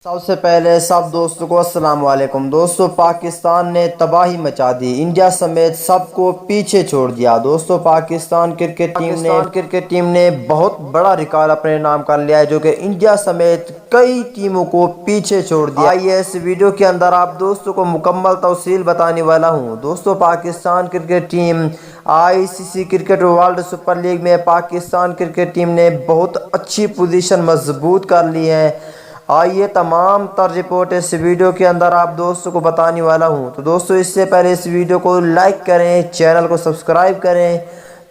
سب سے پہلے سب دوستوں کو السلام علیکم۔ دوستوں، پاکستان نے تباہی مچا دی، انڈیا سمیت سب کو پیچھے چھوڑ دیا۔ دوستوں، پاکستان کرکٹ ٹیم نے بہت بڑا ریکارڈ اپنے نام کر لیا ہے، جو کہ انڈیا سمیت کئی ٹیموں کو پیچھے چھوڑ دیا۔ آئیے اس ویڈیو کے اندر آپ دوستوں کو مکمل تفصیل بتانے والا ہوں۔ دوستوں، Pakistan cricket team ICC cricket world super league میں پاکستان کرکٹ ٹیم نے بہت اچھی پوزیشن مضبوط کر لی ہے۔ آئیے تمام تر رپورٹ اس ویڈیو کے اندر آپ دوستوں کو بتانے والا ہوں۔ تو دوستوں، اس سے پہلے اس ویڈیو کو لائک کریں، چینل کو سبسکرائب کریں،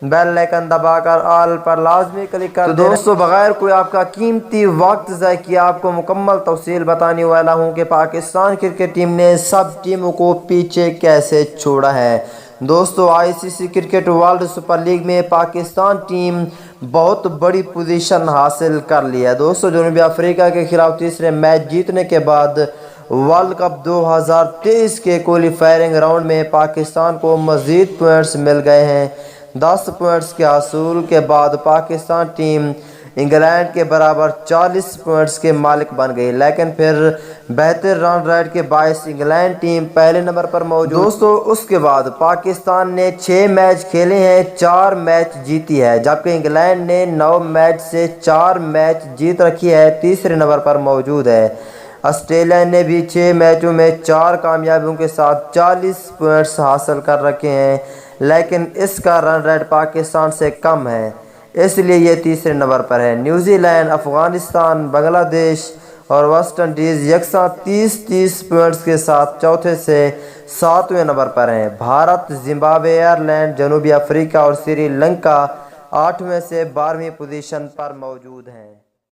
بیل آئیکن دبا کر آل پر لازمی کلک کر دیں۔ تو دوستوں، بغیر کوئی آپ کا قیمتی وقت ضائع کیے آپ کو مکمل تفصیل بتانے والا ہوں کہ پاکستان کرکٹ ٹیم نے سب ٹیموں کو پیچھے کیسے چھوڑا ہے۔ دوستوں، ICC cricket world super league میں پاکستان ٹیم بہت بڑی پوزیشن حاصل کر لی ہے۔ دوستوں، جنوبی افریقہ کے خلاف تیسرے میچ جیتنے کے بعد ورلڈ کپ 2023 کے کوالیفائنگ راؤنڈ میں پاکستان کو مزید پوائنٹس مل گئے ہیں۔ 10 پوائنٹس کے حصول کے بعد پاکستان ٹیم انگلینڈ کے برابر 40 پوائنٹس کے مالک بن گئی، لیکن پھر بہتر رن ریٹ کے باعث انگلینڈ ٹیم پہلے نمبر پر موجود۔ دوستوں، اس کے بعد پاکستان نے 6 میچ کھیلے ہیں، 4 میچ جیتی ہے، جبکہ انگلینڈ نے 9 میچ سے 4 میچ جیت رکھی ہے، تیسرے نمبر پر موجود ہے۔ آسٹریلیا نے بھی 6 میچوں میں 4 کامیابیوں کے ساتھ 40 پوائنٹس حاصل کر رکھے ہیں، لیکن اس کا رن ریٹ پاکستان سے کم ہے، اس لیے یہ تیسرے نمبر پر ہے۔ نیوزی لینڈ، افغانستان، بنگلہ دیش اور ویسٹ انڈیز یکساں 30 پوائنٹس کے ساتھ چوتھے سے 7ویں نمبر پر ہیں۔ بھارت، زمبابوے، آئرلینڈ، جنوبی افریقہ اور سری لنکا 8ویں سے 12ویں پوزیشن پر موجود ہیں۔